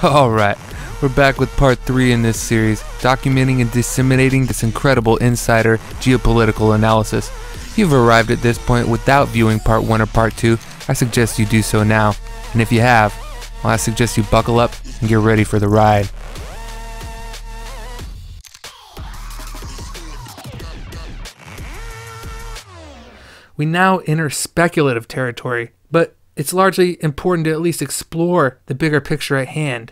Alright, we're back with part 3 in this series, documenting and disseminating this incredible insider geopolitical analysis. If you've arrived at this point without viewing part 1 or part 2, I suggest you do so now. And if you have, well, I suggest you buckle up and get ready for the ride. We now enter speculative territory, but it's largely important to at least explore the bigger picture at hand.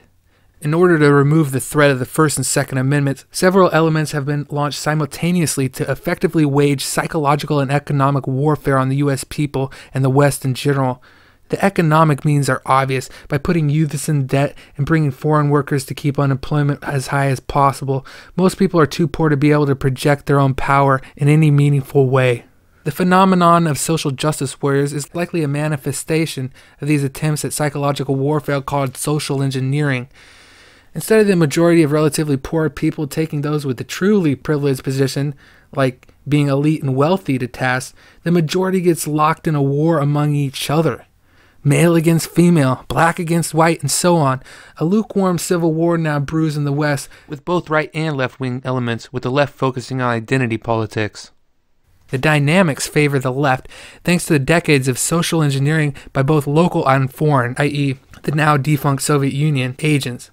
In order to remove the threat of the First and Second Amendments, several elements have been launched simultaneously to effectively wage psychological and economic warfare on the U.S. people and the West in general. The economic means are obvious. By putting youths in debt and bringing foreign workers to keep unemployment as high as possible, most people are too poor to be able to project their own power in any meaningful way. The phenomenon of social justice warriors is likely a manifestation of these attempts at psychological warfare called social engineering. Instead of the majority of relatively poor people taking those with a truly privileged position, like being elite and wealthy, to task, the majority gets locked in a war among each other. Male against female, black against white, and so on. A lukewarm civil war now brews in the West, with both right and left-wing elements, with the left focusing on identity politics. The dynamics favor the left, thanks to the decades of social engineering by both local and foreign, i.e. the now defunct Soviet Union, agents.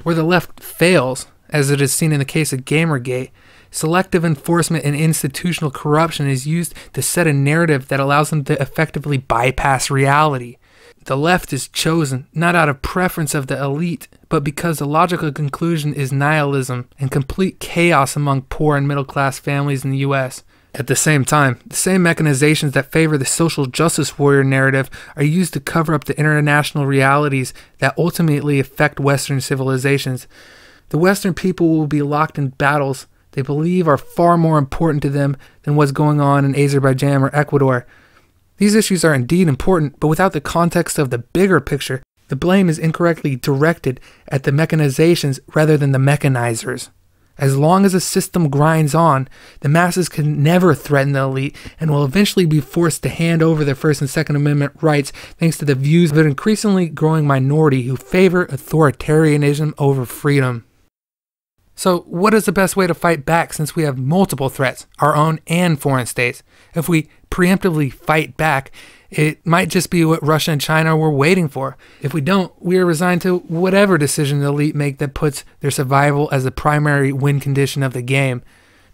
Where the left fails, as it is seen in the case of Gamergate, selective enforcement and institutional corruption is used to set a narrative that allows them to effectively bypass reality. The left is chosen not out of preference of the elite, but because the logical conclusion is nihilism and complete chaos among poor and middle-class families in the U.S. At the same time, the same mechanizations that favor the social justice warrior narrative are used to cover up the international realities that ultimately affect Western civilizations. The Western people will be locked in battles they believe are far more important to them than what's going on in Azerbaijan or Ecuador. These issues are indeed important, but without the context of the bigger picture, the blame is incorrectly directed at the mechanizations rather than the mechanizers. As long as the system grinds on, the masses can never threaten the elite and will eventually be forced to hand over their First and Second Amendment rights thanks to the views of an increasingly growing minority who favor authoritarianism over freedom. So what is the best way to fight back since we have multiple threats, our own and foreign states? If we preemptively fight back, it might just be what Russia and China were waiting for. If we don't, we are resigned to whatever decision the elite make that puts their survival as the primary win condition of the game.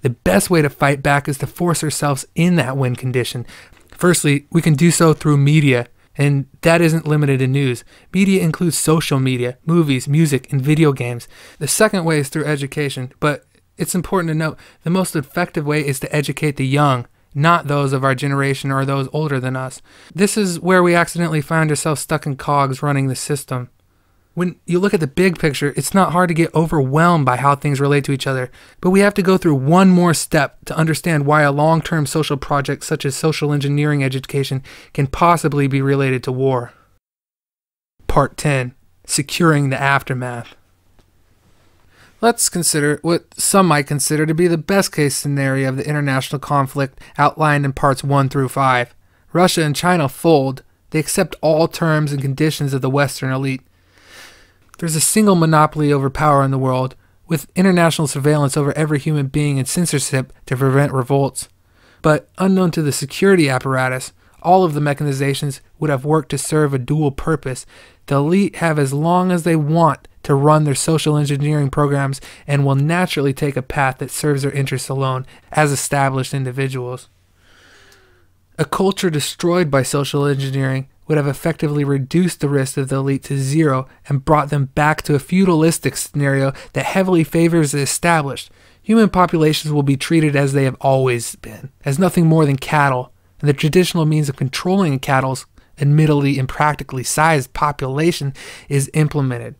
The best way to fight back is to force ourselves in that win condition. Firstly, we can do so through media, and that isn't limited to news. Media includes social media, movies, music, and video games. The second way is through education, but it's important to note the most effective way is to educate the young, not those of our generation or those older than us. This is where we accidentally find ourselves stuck in cogs running the system. When you look at the big picture, it's not hard to get overwhelmed by how things relate to each other, but we have to go through one more step to understand why a long-term social project such as social engineering education can possibly be related to war. Part 10. Securing the aftermath. Let's consider what some might consider to be the best-case scenario of the international conflict outlined in parts 1 through 5. Russia and China fold. They accept all terms and conditions of the Western elite. There's a single monopoly over power in the world, with international surveillance over every human being and censorship to prevent revolts. But unknown to the security apparatus, all of the mechanizations would have worked to serve a dual purpose. The elite have as long as they want to run their social engineering programs and will naturally take a path that serves their interests alone as established individuals. A culture destroyed by social engineering would have effectively reduced the risk of the elite to zero and brought them back to a feudalistic scenario that heavily favors the established. Human populations will be treated as they have always been, as nothing more than cattle, and the traditional means of controlling cattle's admittedly impractically sized population is implemented.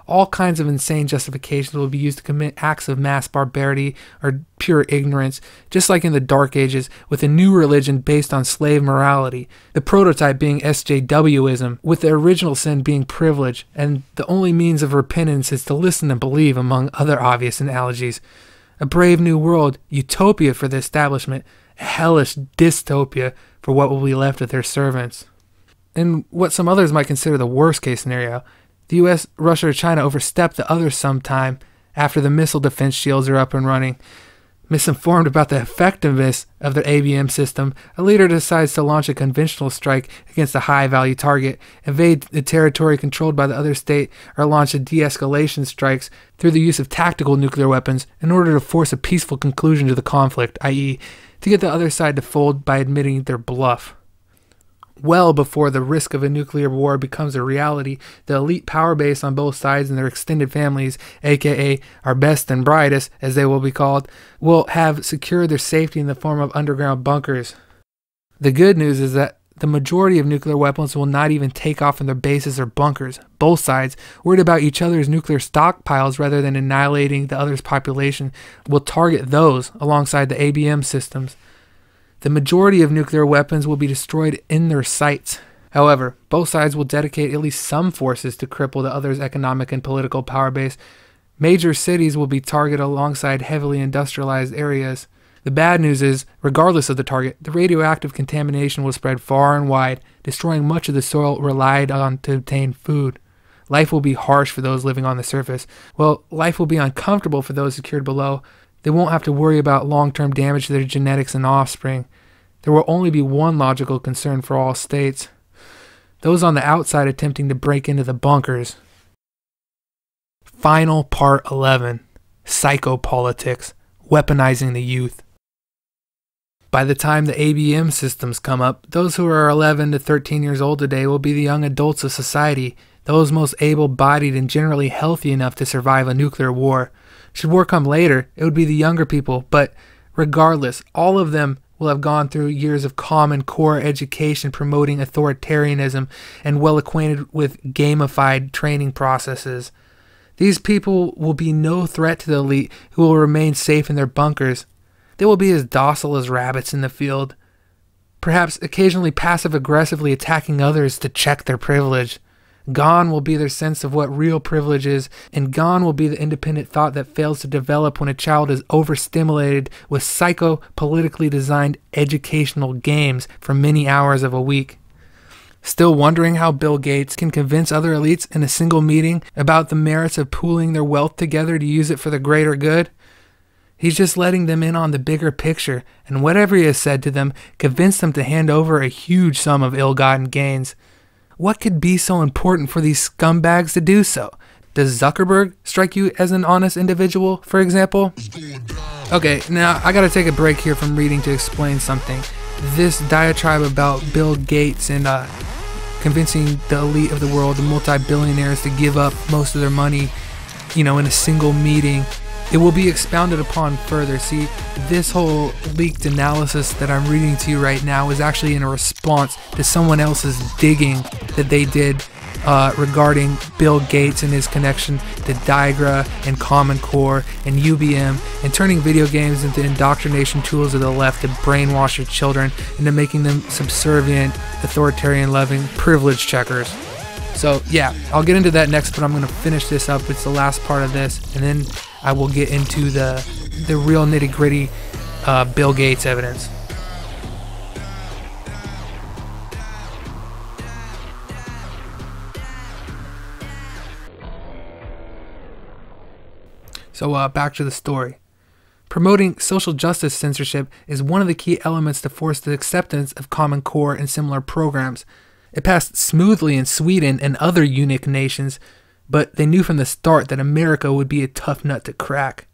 All kinds of insane justifications will be used to commit acts of mass barbarity or pure ignorance, just like in the Dark Ages, with a new religion based on slave morality, the prototype being SJWism, with the original sin being privilege, and the only means of repentance is to listen and believe, among other obvious analogies. A brave new world, utopia for the establishment, a hellish dystopia for what will be left of their servants. And what some others might consider the worst case scenario, The US, Russia, or China overstep the others sometime after the missile defense shields are up and running. Misinformed about the effectiveness of their ABM system, a leader decides to launch a conventional strike against a high-value target, invade the territory controlled by the other state, or launch a de-escalation strikes through the use of tactical nuclear weapons in order to force a peaceful conclusion to the conflict, i.e., to get the other side to fold by admitting their bluff. Well before the risk of a nuclear war becomes a reality, the elite power base on both sides and their extended families, aka our best and brightest, as they will be called, will have secured their safety in the form of underground bunkers. The good news is that the majority of nuclear weapons will not even take off from their bases or bunkers. Both sides, worried about each other's nuclear stockpiles rather than annihilating the other's population, will target those alongside the ABM systems. The majority of nuclear weapons will be destroyed in their sights. However, both sides will dedicate at least some forces to cripple the other's economic and political power base. Major cities will be targeted alongside heavily industrialized areas. The bad news is, regardless of the target, the radioactive contamination will spread far and wide, destroying much of the soil relied on to obtain food. Life will be harsh for those living on the surface, while life will be uncomfortable for those secured below. They won't have to worry about long-term damage to their genetics and offspring. There will only be one logical concern for all states: those on the outside attempting to break into the bunkers. Final Part 11. Psychopolitics. Weaponizing the youth. By the time the ABM systems come up, those who are 11 to 13 years old today will be the young adults of society, those most able-bodied and generally healthy enough to survive a nuclear war. Should war come later, it would be the younger people, but regardless, all of them will have gone through years of common core education promoting authoritarianism and well acquainted with gamified training processes. These people will be no threat to the elite who will remain safe in their bunkers. They will be as docile as rabbits in the field, perhaps occasionally passive-aggressively attacking others to check their privilege. Gone will be their sense of what real privilege is, and gone will be the independent thought that fails to develop when a child is overstimulated with psycho-politically designed educational games for many hours of a week. Still wondering how Bill Gates can convince other elites in a single meeting about the merits of pooling their wealth together to use it for the greater good? He's just letting them in on the bigger picture, and whatever he has said to them convinced them to hand over a huge sum of ill-gotten gains. What could be so important for these scumbags to do so? Does Zuckerberg strike you as an honest individual, for example? Okay, now I gotta take a break here from reading to explain something. This diatribe about Bill Gates and convincing the elite of the world, the multi-billionaires, to give up most of their money, in a single meeting, it will be expounded upon further. See, this whole leaked analysis that I'm reading to you right now is actually in a response to someone else's digging that they did regarding Bill Gates and his connection to Digra and Common Core and UBM and turning video games into indoctrination tools of the left to brainwash your children into making them subservient, authoritarian-loving privilege checkers. So yeah, I'll get into that next, but I'm going to finish this up. It's the last part of this, and then I will get into the real nitty-gritty Bill Gates evidence. So back to the story. Promoting social justice censorship is one of the key elements to force the acceptance of Common Core and similar programs. It passed smoothly in Sweden and other eunuch nations, but they knew from the start that America would be a tough nut to crack.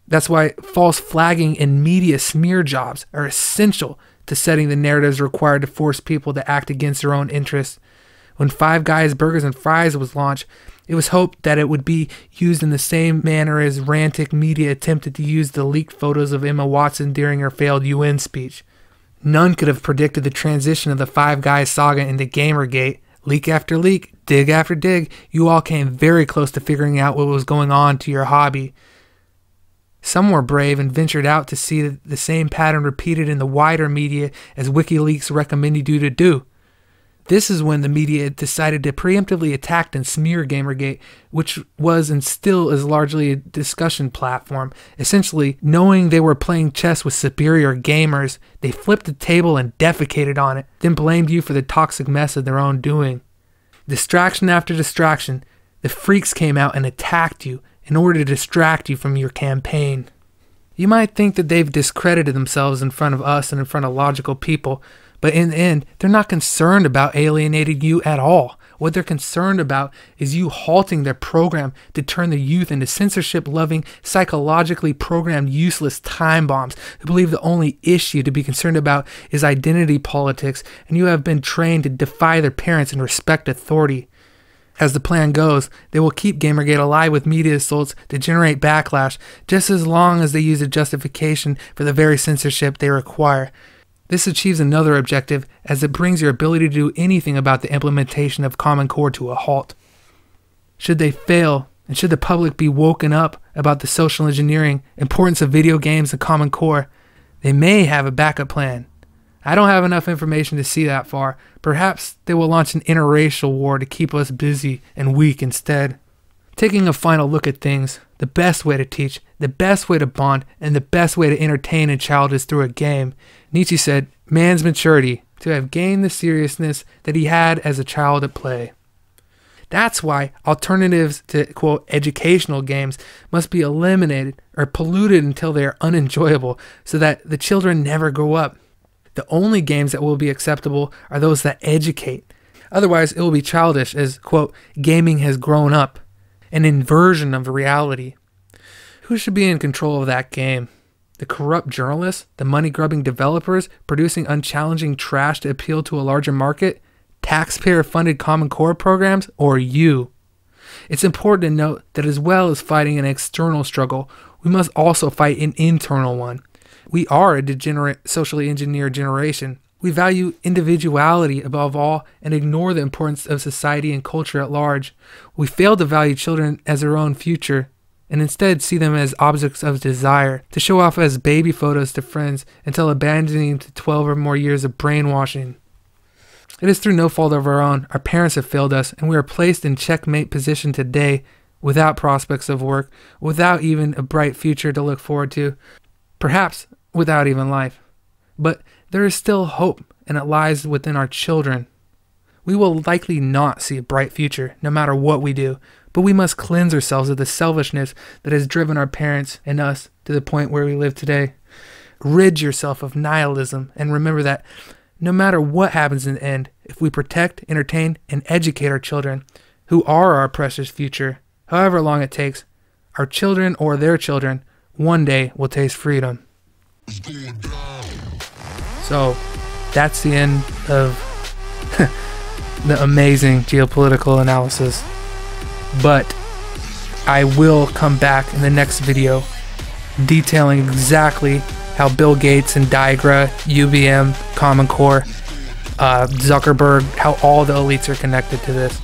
That's why false flagging and media smear jobs are essential to setting the narratives required to force people to act against their own interests. When Five Guys Burgers and Fries was launched, it was hoped that it would be used in the same manner as Rantic Media attempted to use the leaked photos of Emma Watson during her failed UN speech. None could have predicted the transition of the Five Guys saga into Gamergate. Leak after leak, dig after dig, you all came very close to figuring out what was going on to your hobby. Some were brave and ventured out to see the same pattern repeated in the wider media as WikiLeaks recommended you to do. This is when the media decided to preemptively attack and smear Gamergate, which was and still is largely a discussion platform. Essentially, knowing they were playing chess with superior gamers, they flipped the table and defecated on it, then blamed you for the toxic mess of their own doing. Distraction after distraction, the freaks came out and attacked you in order to distract you from your campaign. You might think that they've discredited themselves in front of us and in front of logical people, but in the end, they're not concerned about alienating you at all. What they're concerned about is you halting their program to turn the youth into censorship-loving, psychologically programmed, useless time bombs who believe the only issue to be concerned about is identity politics, and you have been trained to defy their parents and respect authority. As the plan goes, they will keep Gamergate alive with media assaults to generate backlash, just as long as they use a justification for the very censorship they require. This achieves another objective, as it brings your ability to do anything about the implementation of Common Core to a halt. Should they fail, and should the public be woken up about the social engineering, importance of video games and Common Core, they may have a backup plan. I don't have enough information to see that far. Perhaps they will launch an interracial war to keep us busy and weak instead. Taking a final look at things, the best way to teach, the best way to bond, and the best way to entertain a child is through a game. Nietzsche said, man's maturity, to have gained the seriousness that he had as a child at play. That's why alternatives to, quote, educational games must be eliminated or polluted until they are unenjoyable, so that the children never grow up. The only games that will be acceptable are those that educate. Otherwise, it will be childish as, quote, gaming has grown up, an inversion of reality. Who should be in control of that game? The corrupt journalists? The money-grubbing developers producing unchallenging trash to appeal to a larger market? Taxpayer-funded Common Core programs? Or you? It's important to note that as well as fighting an external struggle, we must also fight an internal one. We are a degenerate, socially engineered generation. We value individuality above all and ignore the importance of society and culture at large. We fail to value children as their own future and instead see them as objects of desire, to show off as baby photos to friends until abandoning to 12 or more years of brainwashing. It is through no fault of our own. Our parents have failed us, and we are placed in checkmate position today without prospects of work, without even a bright future to look forward to, perhaps without even life. But there is still hope, and it lies within our children. We will likely not see a bright future, no matter what we do, but we must cleanse ourselves of the selfishness that has driven our parents and us to the point where we live today. Rid yourself of nihilism, and remember that no matter what happens in the end, if we protect, entertain, and educate our children, who are our precious future, however long it takes, our children or their children one day will taste freedom. So, that's the end of the amazing geopolitical analysis. But I will come back in the next video detailing exactly how Bill Gates and Diagra, UBM, Common Core, Zuckerberg, how all the elites are connected to this.